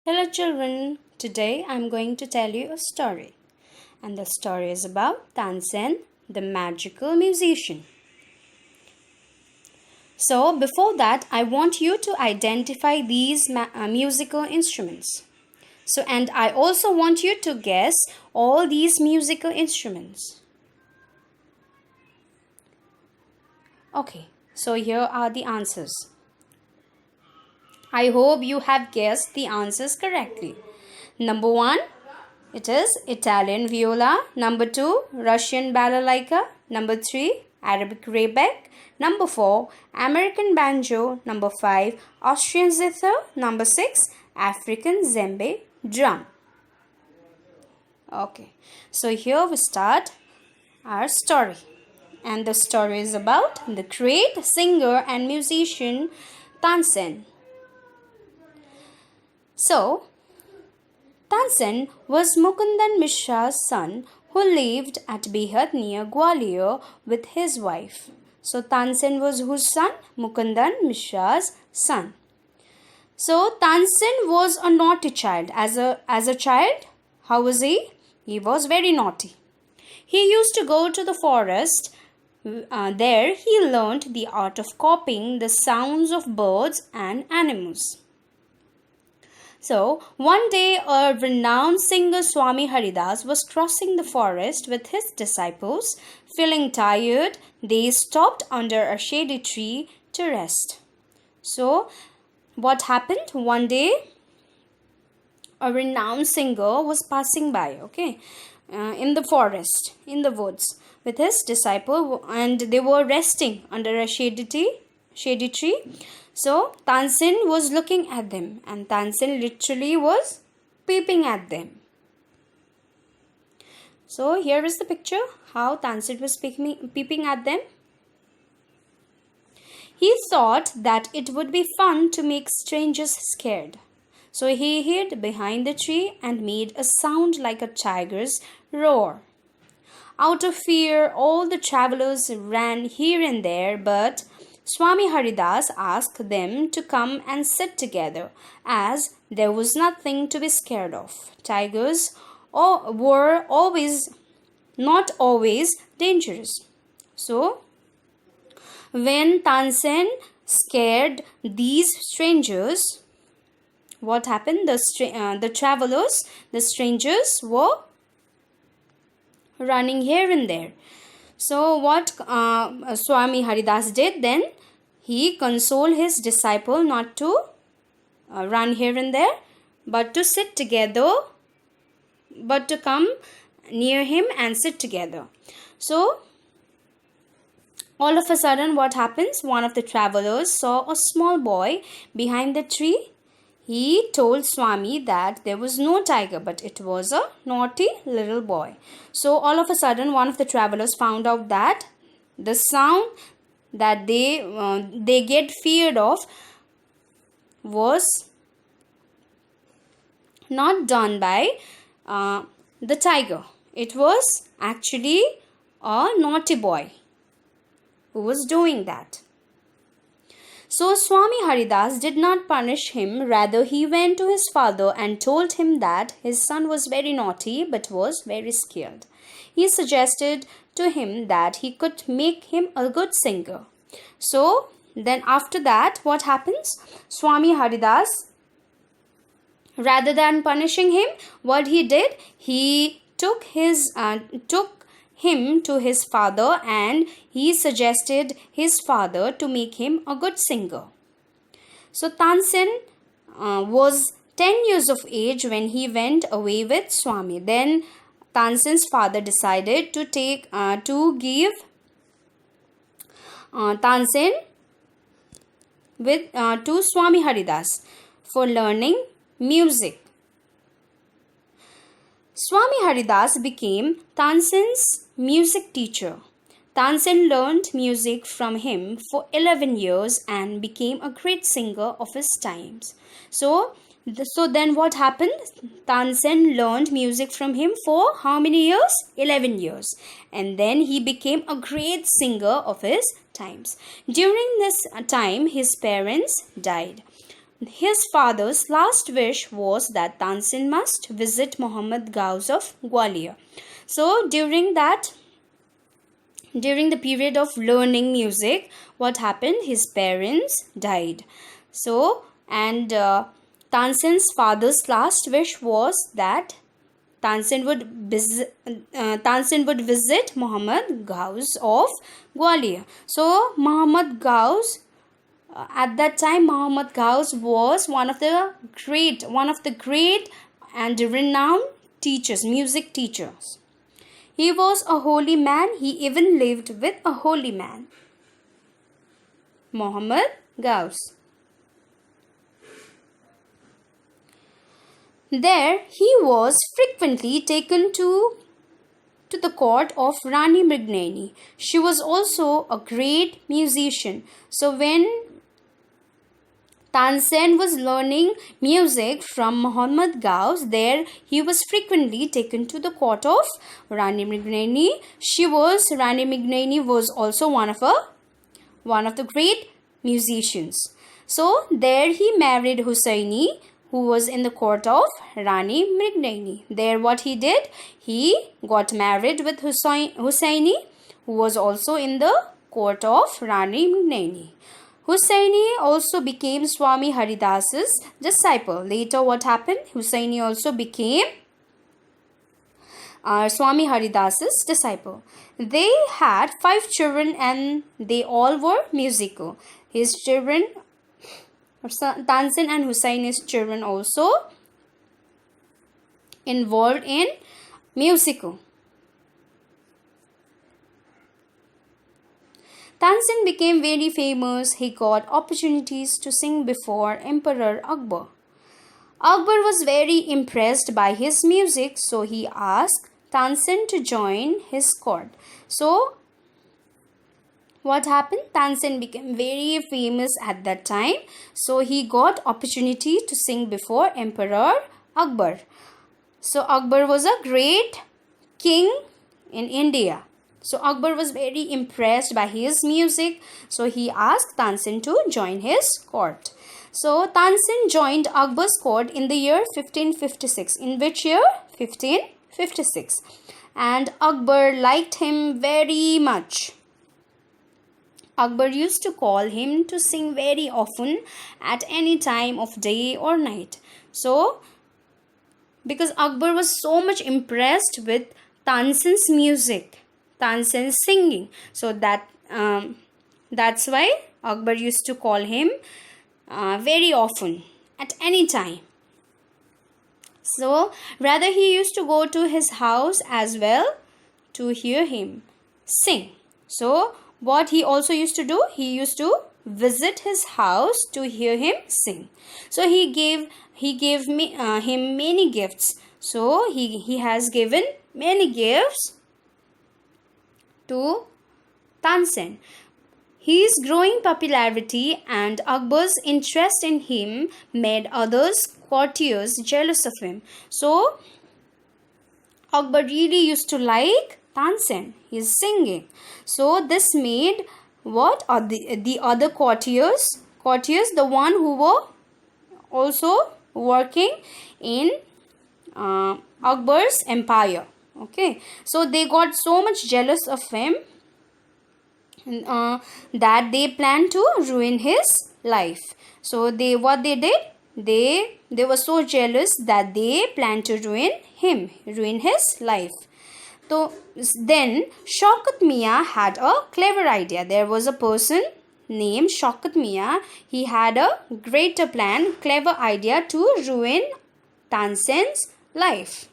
Hello, children. Today I'm going to tell you a story. And the story is about Tansen, the magical musician. So, before that, I want you to identify these musical instruments. And I also want you to guess all these musical instruments. Okay, so here are the answers. I hope you have guessed the answers correctly. Number 1, it is Italian viola. Number 2, Russian balalaika. Number 3, Arabic rebec. Number 4, American banjo. Number 5, Austrian zither. Number 6, African djembe drum. Okay, so here we start our story. And the story is about the great singer and musician Tansen. So, Tansen was Mukundan Mishra's son who lived at Behad near Gwalior with his wife. So Tansen was whose son? Mukundan Mishra's son. So Tansen was a naughty child. As a child, how was he? He was very naughty. He used to go to the forest. There he learned the art of copying the sounds of birds and animals. So, one day a renowned singer Swami Haridas was crossing the forest with his disciples. Feeling tired, they stopped under a shady tree to rest. So, what happened? One day, a renowned singer was passing by, in the forest, in the woods, with his disciple, and they were resting under a shady tree. So Tansen was looking at them, and Tansen literally was peeping at them. So here is the picture how Tansen was peeping at them. He thought that it would be fun to make strangers scared. So he hid behind the tree and made a sound like a tiger's roar. Out of fear, all the travelers ran here and there, but Swami Haridas asked them to come and sit together, as there was nothing to be scared of. Tigers were not always dangerous. So, when Tansen scared these strangers, what happened? The strangers were running here and there. So what Swami Haridas did then, he consoled his disciple not to run here and there, but to sit together, but to come near him and sit together. So all of a sudden what happens? One of the travelers saw a small boy behind the tree. He told Swami that there was no tiger, but it was a naughty little boy. So all of a sudden, one of the travelers found out that the sound that they get feared of was not done by the tiger. It was actually a naughty boy who was doing that. So Swami Haridas did not punish him, rather he went to his father and told him that his son was very naughty but was very skilled. He suggested to him that he could make him a good singer. So then after that, what happens? Swami Haridas, rather than punishing him, what he did? He took him to his father and he suggested his father to make him a good singer. So Tansen was 10 years of age when he went away with Swami. Then Tansen's father decided to give Tansen to Swami Haridas for learning music. Swami Haridas became Tansen's music teacher. Tansen learned music from him for 11 years and became a great singer of his times. So then what happened? Tansen learned music from him for how many years? 11 years. And then he became a great singer of his times. During this time, his parents died. his father's last wish was that Tansen must visit Muhammad Ghaus of Gwalior. So during the period of learning music, what happened? His parents died. So, and Tansen's father's last wish was that Tansen would visit Muhammad Ghaus of Gwalior. So, Muhammad Ghaus, at that time, Muhammad Ghaus was one of the great and renowned teachers, music teachers. He was a holy man. He even lived with a holy man, Muhammad Ghaus. There he was frequently taken to the court of Rani Mrignani. She was also a great musician. So when Tansen was learning music from Muhammad Ghaus, there he was frequently taken to the court of Rani Mrignani. Rani Mrignani was also one of the great musicians. So there he married Husaini, who was in the court of Rani Mrignani. There what he did? He got married with Husaini, who was also in the court of Rani Mrignani. Husaini also became Swami Haridas's disciple. Later what happened? Husaini also became Swami Haridas's disciple. They had 5 children and they all were musical. His children, Tansen and Husaini's children, also involved in musical. Tansen became very famous. He got opportunities to sing before Emperor Akbar. Akbar was very impressed by his music, so he asked Tansen to join his court. So, what happened? Tansen became very famous at that time. So, he got opportunity to sing before Emperor Akbar. So, Akbar was a great king in India. So Akbar was very impressed by his music. So he asked Tansen to join his court. So Tansen joined Akbar's court in the year 1556. In which year? 1556. And Akbar liked him very much. Akbar used to call him to sing very often at any time of day or night. So because Akbar was so much impressed with Tansen's music, Tansen's singing, so that's why Akbar used to call him very often at any time. So rather he used to go to his house as well to hear him sing. So what he also used to do, he used to visit his house to hear him sing. So he gave him many gifts. So he has given many gifts to Tansen. His growing popularity and Akbar's interest in him made others courtiers jealous of him. So Akbar really used to like Tansen, his singing. So this made what are the other courtiers, the one who were also working in Akbar's empire. Okay, so they got so much jealous of him that they planned to ruin his life. So what they did, they were so jealous that they planned to ruin his life. So then Shaukat Mian had a clever idea. There was a person named Shaukat Mian. He had a greater plan, clever idea to ruin Tansen's life.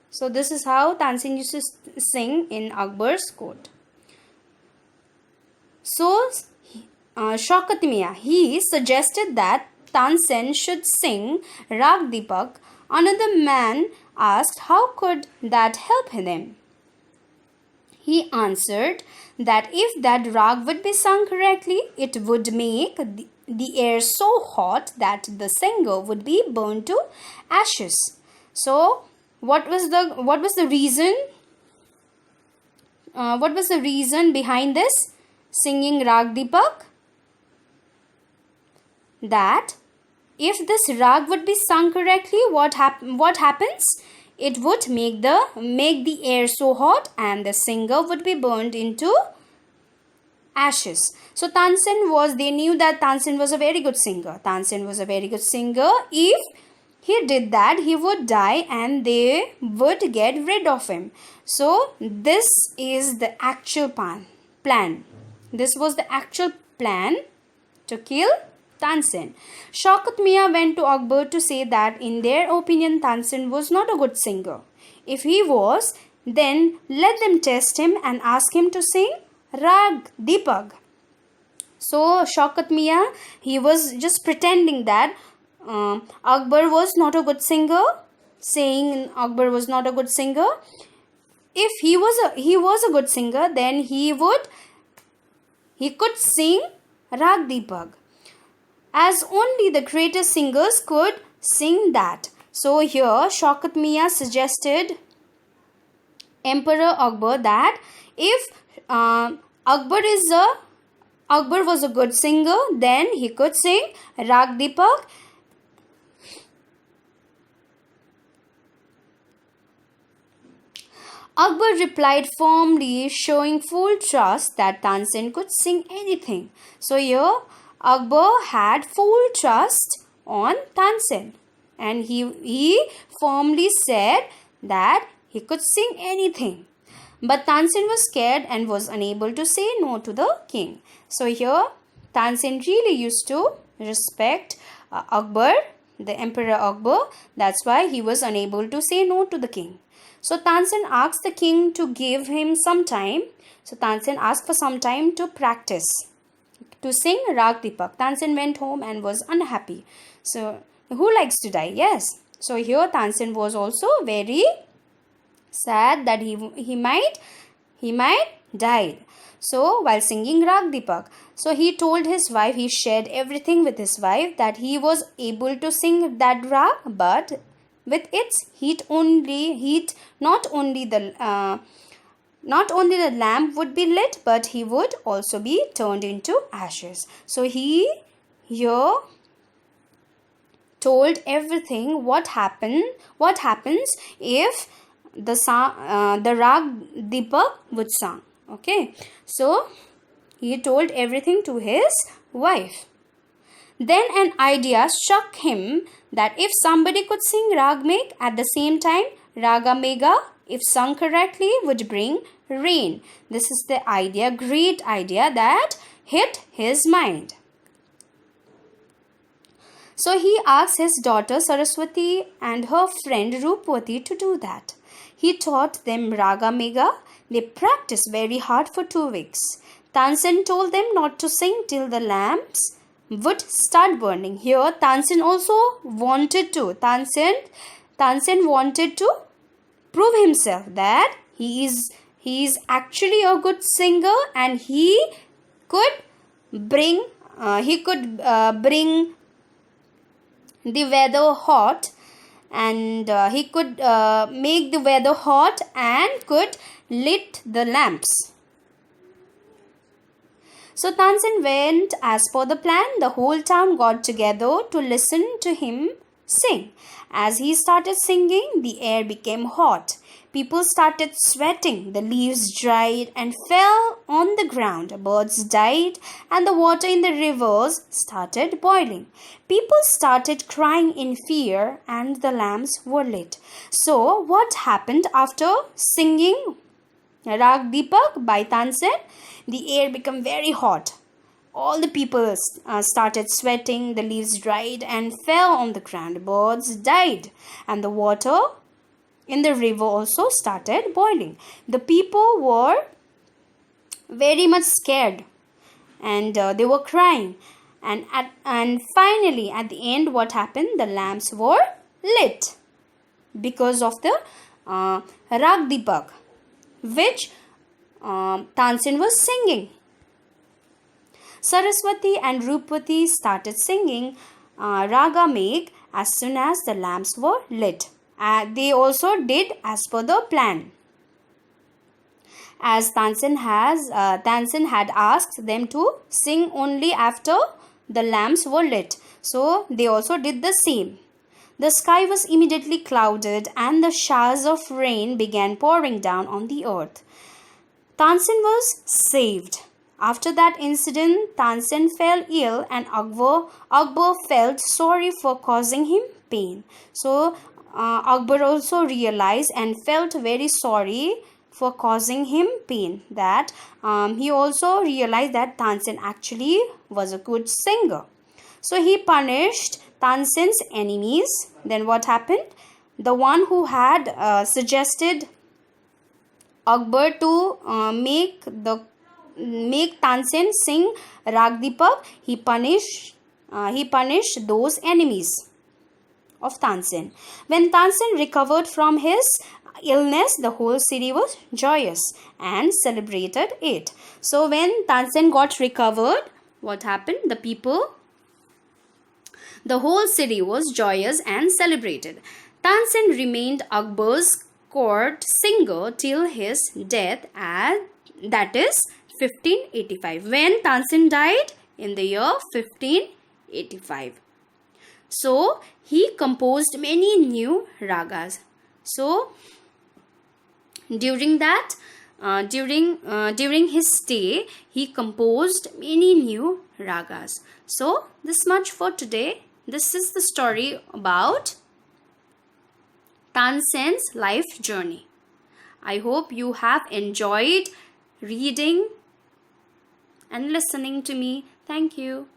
So this is how Tansen used to sing in Akbar's court. So Shaukat Mian, he suggested that Tansen should sing Rag Deepak. Another man asked how could that help them. He answered that if that rag would be sung correctly, it would make the air so hot that the singer would be burned to ashes. So what was the reason? What was the reason behind this singing Rag Deepak? that if this rag would be sung correctly, what happens? It would make the air so hot and the singer would be burned into ashes. So they knew that Tansen was a very good singer. Tansen was a very good singer. If he did that, he would die and they would get rid of him. So this is the actual plan. This was the actual plan to kill Tansen. Shaukat Mian went to Akbar to say that in their opinion Tansen was not a good singer. If he was, then let them test him and ask him to sing Rag Deepak. So Shaukat Mian, he was just pretending that Akbar was not a good singer, saying Akbar was not a good singer. If he was a good singer, then he could sing Rag Deepak, as only the greatest singers could sing that. So here Shaukat Mian suggested Emperor Akbar that if Akbar was a good singer, then he could sing Rag Deepak. Akbar replied firmly, showing full trust that Tansen could sing anything. So here Akbar had full trust on Tansen, and he firmly said that he could sing anything. But Tansen was scared and was unable to say no to the king. So here Tansen really used to respect Akbar, the Emperor Akbar. That's why he was unable to say no to the king. So Tansen asked the king to give him some time. So Tansen asked for some time to practice to sing Rag Deepak. Tansen went home and was unhappy. So who likes to die? Yes. So here Tansen was also very sad that he might die. So while singing Rag Deepak, so he told his wife, he shared everything with his wife, that he was able to sing that rag, but with its heat, not only the lamp would be lit, but he would also be turned into ashes. So he here told everything what happens if the Rag Deepak would sing. Okay, so he told everything to his wife. Then an idea struck him that if somebody could sing Rag Megh at the same time, Raga Megha, if sung correctly, would bring rain. This is the idea, great idea that hit his mind. So he asked his daughter Saraswati and her friend Rupwati to do that. He taught them Raga Megha. They practiced very hard for 2 weeks. Tansen told them not to sing till the lamps would start burning. Here Tansen also wanted to. Tansen wanted to prove himself that he is actually a good singer, and he could bring the weather hot, and he could make the weather hot and could lit the lamps. So Tansen went as per the plan. The whole town got together to listen to him sing. As he started singing, the air became hot. People started sweating. The leaves dried and fell on the ground. Birds died and the water in the rivers started boiling. People started crying in fear and the lamps were lit. So what happened after singing Rag Deepak by Tansen? The air became very hot. All the people started sweating, the leaves dried and fell on the ground, birds died, and the water in the river also started boiling. The people were very much scared, and they were crying. And finally, at the end, what happened? The lamps were lit because of the Rag Deepak, which Tansen was singing. Saraswati and Rupwati started singing Raga Megh as soon as the lamps were lit. They also did as per the plan, as Tansen had asked them to sing only after the lamps were lit. So they also did the same. The sky was immediately clouded and the showers of rain began pouring down on the earth. Tansen was saved. After that incident, Tansen fell ill and Akbar felt sorry for causing him pain. So Akbar also realized and felt very sorry for causing him pain. That he also realized that Tansen actually was a good singer. So he punished Tansen's enemies. Then what happened? The one who had suggested Akbar to make Tansen sing Rag Deepak, he punished those enemies of Tansen. When Tansen recovered from his illness, the whole city was joyous and celebrated it. So when Tansen got recovered, what happened? The whole city was joyous and celebrated. Tansen remained Akbar's court singer till his death, and that is 1585. When Tansen died? In the year 1585. So he composed many new ragas. So during his stay, he composed many new ragas. So this much for today. This is the story about Tansen's life journey. I hope you have enjoyed reading and listening to me. Thank you.